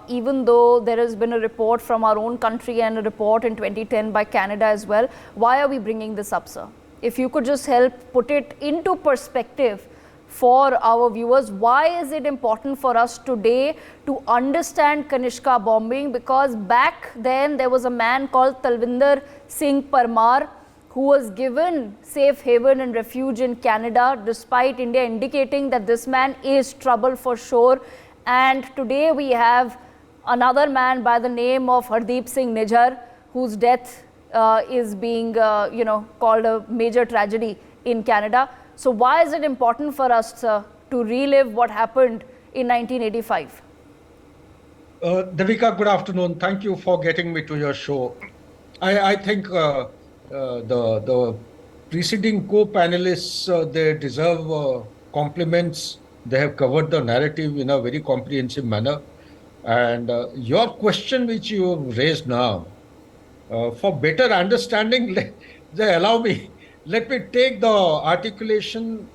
Even though there has been a report from our own country and a report in 2010 by Canada as well. Why are we bringing this up, sir? If you could just help put it into perspective for our viewers, why is it important for us today to understand Kanishka bombing? Because back then there was a man called Talvinder Singh Parmar who was given safe haven and refuge in Canada, despite India indicating that this man is trouble for sure. And today we have another man by the name of Hardeep Singh Nijjar, whose death is being called a major tragedy in Canada. So why is it important for us to relive what happened in 1985? Devika, good afternoon. Thank you for getting me to your show. I think the preceding co-panelists, they deserve compliments. They have covered the narrative in a very comprehensive manner. And your question which you raised now, for better understanding, let me take the articulation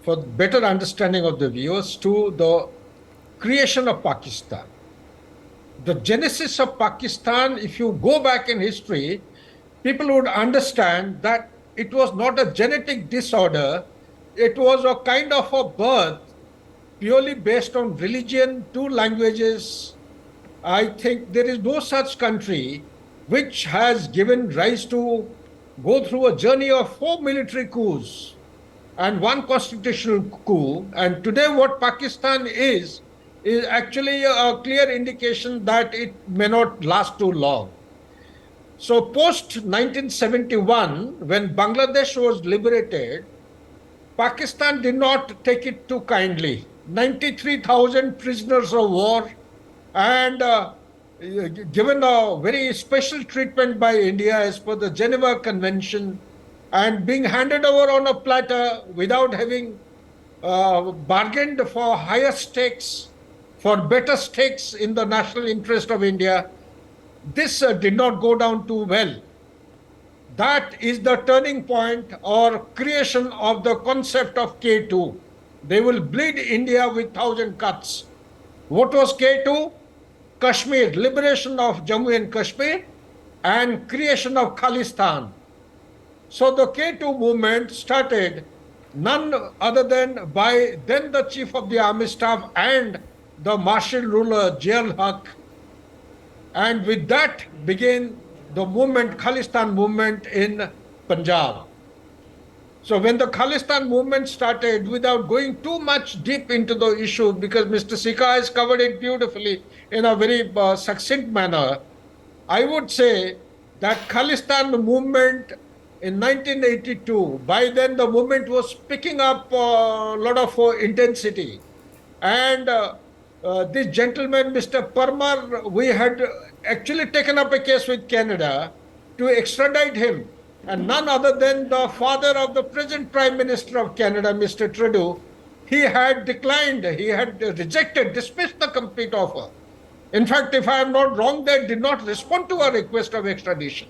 for better understanding of the viewers to the creation of Pakistan. The genesis of Pakistan, if you go back in history, people would understand that it was not a genetic disorder. It was a kind of a birth purely based on religion, 2 languages. I think there is no such country which has given rise to go through a journey of 4 military coups and 1 constitutional coup. And today what Pakistan is actually a clear indication that it may not last too long. So post 1971, when Bangladesh was liberated, Pakistan did not take it too kindly. 93,000 prisoners of war, and given a very special treatment by India as per the Geneva Convention and being handed over on a platter without having bargained for higher stakes, for better stakes in the national interest of India, this did not go down too well. That is the turning point or creation of the concept of K2. They will bleed India with 1,000 cuts. What was K2? Kashmir, liberation of Jammu and Kashmir and creation of Khalistan. So the K2 movement started none other than by then the Chief of the Army Staff and the martial ruler Ziaul Haq. And with that began the movement, Khalistan movement in Punjab. So when the Khalistan movement started, without going too much deep into the issue, because Mr. Sikka has covered it beautifully in a very succinct manner, I would say that Khalistan movement in 1982, by then the movement was picking up a lot of intensity. And this gentleman, Mr. Parmar, we had actually taken up a case with Canada to extradite him. And none other than the father of the present Prime Minister of Canada, Mr. Trudeau, he had declined, he had rejected, dismissed the complete offer. In fact, if I am not wrong, they did not respond to our request of extradition,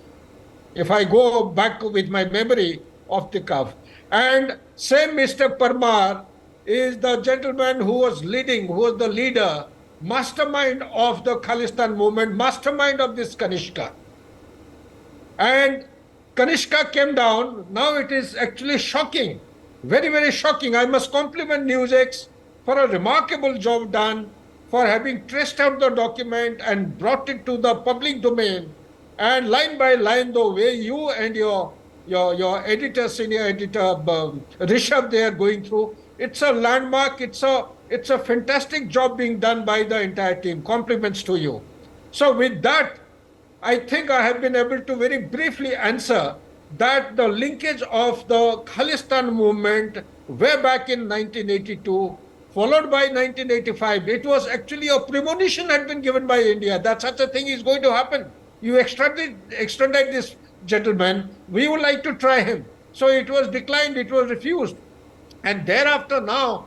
if I go back with my memory off the cuff. And same Mr. Parmar is the gentleman who was leading, who was the leader, mastermind of the Khalistan movement, mastermind of this Kanishka. And Kanishka came down. Now it is actually shocking, very, very shocking. I must compliment NewsX for a remarkable job done, for having traced out the document and brought it to the public domain. And line by line, the way you and your editor, senior editor, Rishabh, they are going through, it's a landmark. It's a fantastic job being done by the entire team. Compliments to you. So with that, I think I have been able to very briefly answer that the linkage of the Khalistan movement way back in 1982, followed by 1985, it was actually a premonition had been given by India that such a thing is going to happen. You extradite this gentleman, we would like to try him. So it was declined, it was refused. And thereafter now,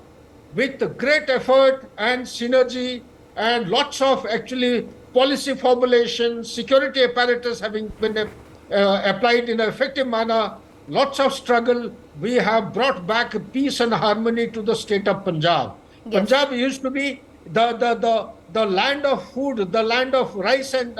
with great effort and synergy and lots of actually policy formulation, security apparatus having been applied in an effective manner, lots of struggle, we have brought back peace and harmony to the state of Punjab. Yes. Punjab used to be the land of food, the land of rice and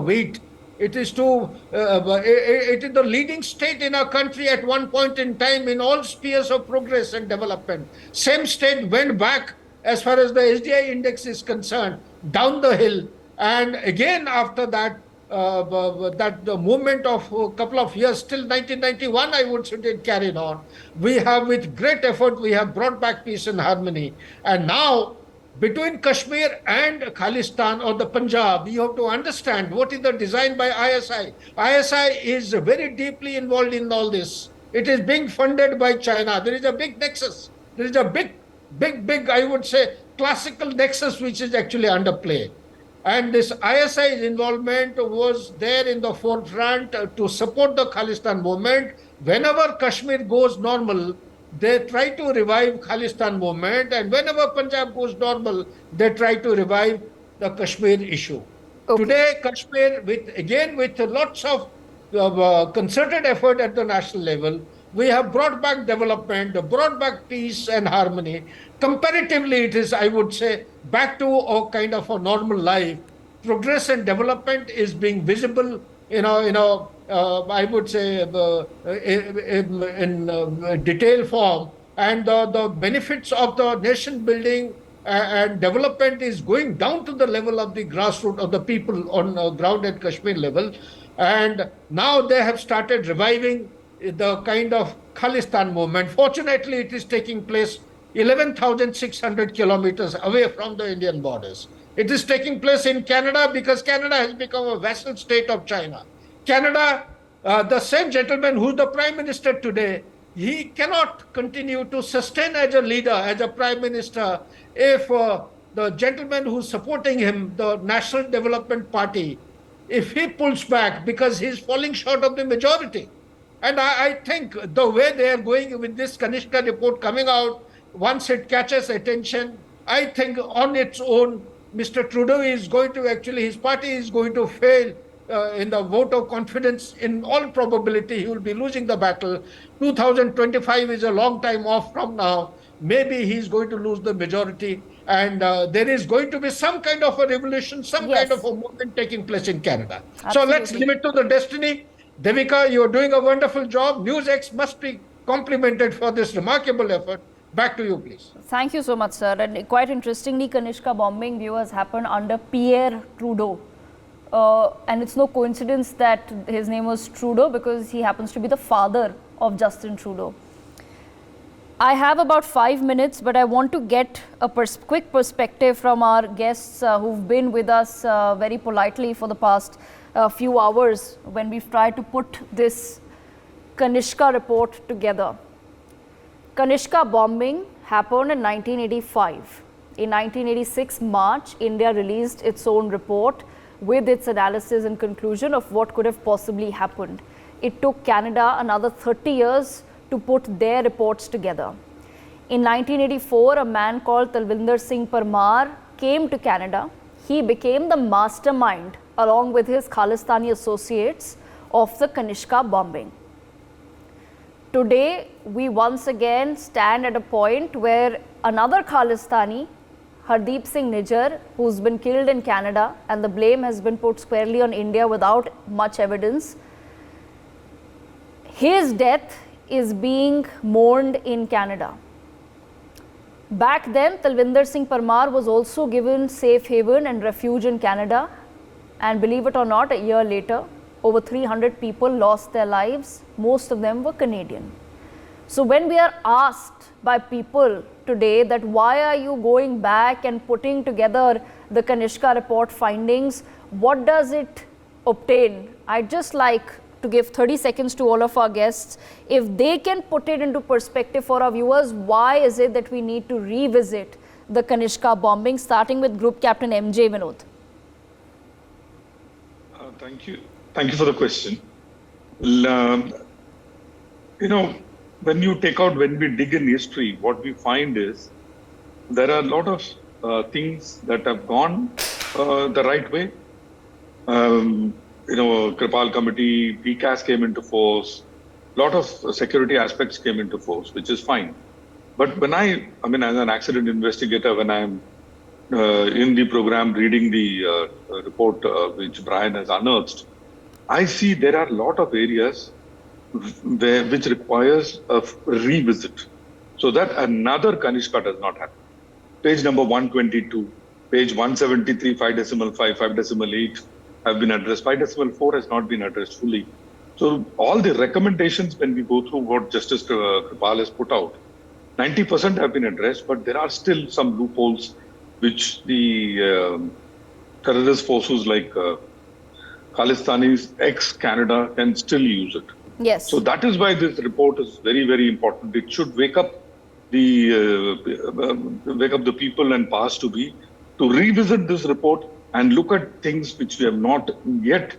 wheat. It is the leading state in our country at one point in time in all spheres of progress and development. Same state went back as far as the SDI index is concerned, down the hill. And again, after that, the movement of a couple of years, till 1991, I would say it carried on. We have, with great effort, we have brought back peace and harmony. And now, between Kashmir and Khalistan or the Punjab, you have to understand what is the design by ISI. ISI is very deeply involved in all this. It is being funded by China. There is a big nexus. There is a big, I would say, classical nexus which is actually under play. And this ISI's involvement was there in the forefront to support the Khalistan movement. Whenever Kashmir goes normal, they try to revive Khalistan movement, and whenever Punjab goes normal, they try to revive the Kashmir issue. Okay. Today, Kashmir, with lots of concerted effort at the national level, we have brought back development, brought back peace and harmony. Comparatively, it is, I would say, back to a kind of a normal life. Progress and development is being visible, I would say, in detail form, and the benefits of the nation building and development is going down to the level of the grassroots of the people on ground at Kashmir level. And now they have started reviving the kind of Khalistan movement. Fortunately, it is taking place 11,600 kilometers away from the Indian borders. It is taking place in Canada because Canada has become a vassal state of China. Canada, the same gentleman who's the Prime Minister today, he cannot continue to sustain as a leader, as a Prime Minister, if the gentleman who's supporting him, the National Development Party, if he pulls back because he's falling short of the majority. And I think the way they are going with this Kanishka report coming out, once it catches attention, I think on its own, Mr. Trudeau is going to actually, his party is going to fail in the vote of confidence. In all probability, he will be losing the battle. 2025 is a long time off from now. Maybe he's going to lose the majority, and there is going to be some kind of a revolution, some Yes. kind of a movement taking place in Canada. So let's Absolutely. leave it to the destiny. Devika, you're doing a wonderful job. NewsX must be complimented for this remarkable effort. Back to you, please. Thank you so much, sir. And quite interestingly, Kanishka bombing, viewers, happened under Pierre Trudeau. And it's no coincidence that his name was Trudeau because he happens to be the father of Justin Trudeau. I have about 5 minutes, but I want to get a quick perspective from our guests who've been with us very politely for the past few hours when we've tried to put this Kanishka report together. Kanishka bombing happened in 1985. In 1986 March, India released its own report with its analysis and conclusion of what could have possibly happened. It took Canada another 30 years to put their reports together. In 1984, a man called Talvinder Singh Parmar came to Canada. He became the mastermind, along with his Khalistani associates, of the Kanishka bombing. Today, we once again stand at a point where another Khalistani, Hardeep Singh Nijjar, who's been killed in Canada, and the blame has been put squarely on India without much evidence, his death is being mourned in Canada. Back then, Talvinder Singh Parmar was also given safe haven and refuge in Canada, and believe it or not, a year later, over 300 people lost their lives. Most of them were Canadian. So when we are asked by people today that why are you going back and putting together the Kanishka report findings, what does it obtain? I'd just like to give 30 seconds to all of our guests. If they can put it into perspective for our viewers, why is it that we need to revisit the Kanishka bombing, starting with Group Captain MJ Vinod? Thank you. Thank you for the question. Well, when we dig in history, what we find is there are a lot of things that have gone the right way. Kirpal committee, PCAS came into force, a lot of security aspects came into force, which is fine. But when as an accident investigator, when I'm in the program reading the report which Brian has unearthed, I see there are a lot of areas which requires a revisit, so that another Kanishka does not happen. Page number 122, page 173, 5.5, 5.8 have been addressed. 5.4 has not been addressed fully. So all the recommendations, when we go through what Justice Kirpal has put out, 90% have been addressed, but there are still some loopholes which the terrorist forces like Khalistanis, ex-Canada can still use it. Yes. So that is why this report is very, very important. It should wake up the people and powers to be to revisit this report and look at things which we have not yet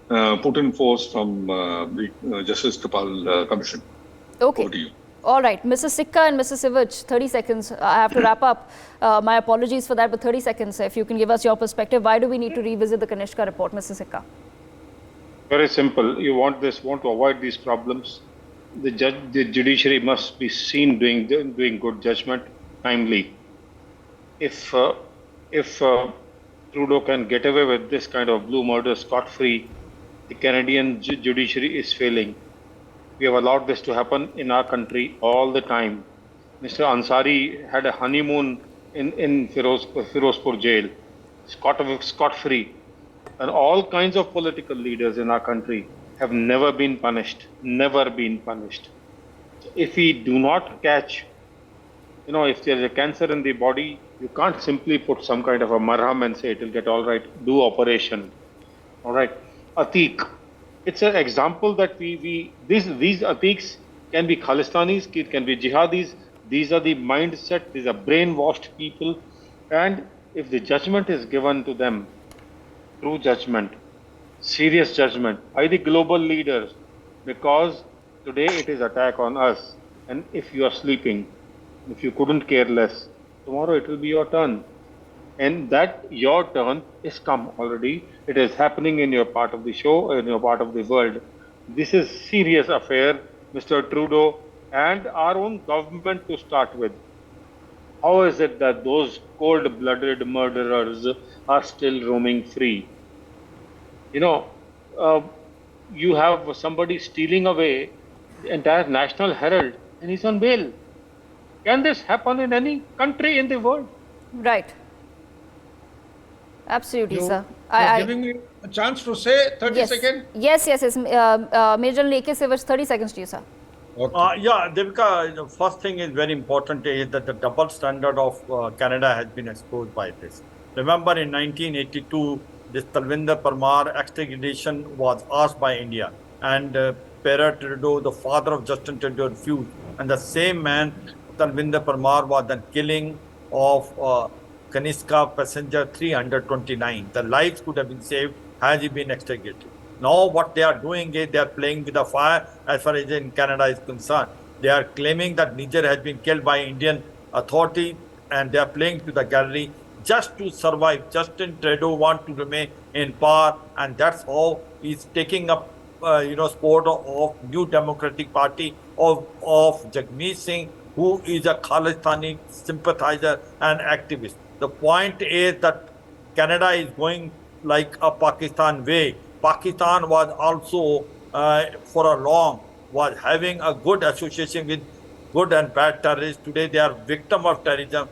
put in force from the Justice Kirpal Commission. Okay. Over to you. All right, Mrs. Sikka and Mrs. Sivich, 30 seconds. I have to wrap up. My apologies for that, but 30 seconds. If you can give us your perspective, why do we need to revisit the Kanishka report, Mrs. Sikka? Very simple. You want to avoid these problems. The judiciary must be seen doing good judgment timely. If Trudeau can get away with this kind of blue murder scot-free, the Canadian judiciary is failing. We have allowed this to happen in our country all the time. Mr. Ansari had a honeymoon in Firozpur jail, scot-free. And all kinds of political leaders in our country have never been punished. So if we do not catch, if there is a cancer in the body, you can't simply put some kind of a marham and say it will get all right, do operation. All right. Atiq. It's an example that these Atiqs can be Khalistanis, it can be jihadis. These are the mindset, these are brainwashed people. And if the judgment is given to them, true judgment, serious judgment by the global leaders, because today it is attack on us, and if you are sleeping, if you couldn't care less, tomorrow it will be your turn. And that your turn is come already. It is happening in your part of the show, in your part of the world. This is serious affair, Mr. Trudeau, and our own government to start with. How is it that those cold-blooded murderers are still roaming free? You know, you have somebody stealing away the entire National Herald and he's on bail. Can this happen in any country in the world? Right. Absolutely, sir. You're giving me a chance to say 30 yes. seconds? Yes. Major General AK Sivach, 30 seconds to you, sir. Okay. Yeah, Devika, the first thing is very important is that the double standard of Canada has been exposed by this. Remember in 1982, this Talvinder Parmar extradition was asked by India, and Pierre Trudeau, the father of Justin Trudeau, refused. And the same man, Talvinder Parmar, was the killing of Kanishka passenger 329. The lives could have been saved had he been extradited. Now what they are doing is they are playing with the fire as far as in Canada is concerned. They are claiming that Niger has been killed by Indian authority, and they are playing to the gallery just to survive. Justin Trudeau wants to remain in power, and that's how he's taking up support of New Democratic Party of Jagmeet Singh, who is a Khalistani sympathizer and activist. The point is that Canada is going like a Pakistan way. Pakistan was also for a long was having a good association with good and bad terrorists. Today they are victim of terrorism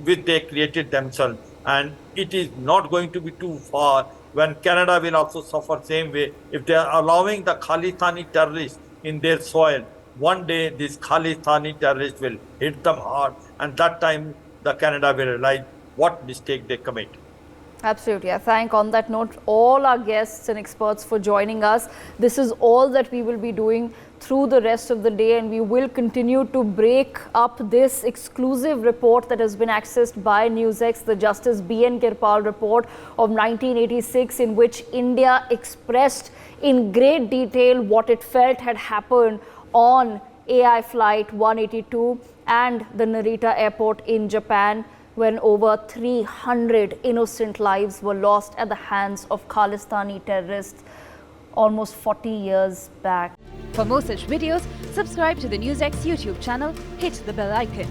which they created themselves, and it is not going to be too far when Canada will also suffer same way if they are allowing the Khalistani terrorists in their soil. One day these Khalistani terrorists will hit them hard, and that time the Canada will realize what mistake they commit. Absolutely. I thank on that note all our guests and experts for joining us. This is all that we will be doing through the rest of the day, and we will continue to break up this exclusive report that has been accessed by NewsX, the Justice B.N. Kirpal report of 1986, in which India expressed in great detail what it felt had happened on AI Flight 182 and the Narita airport in Japan, when over 300 innocent lives were lost at the hands of Khalistani terrorists almost 40 years back. For more such videos, subscribe to the NewsX YouTube channel, hit the bell icon.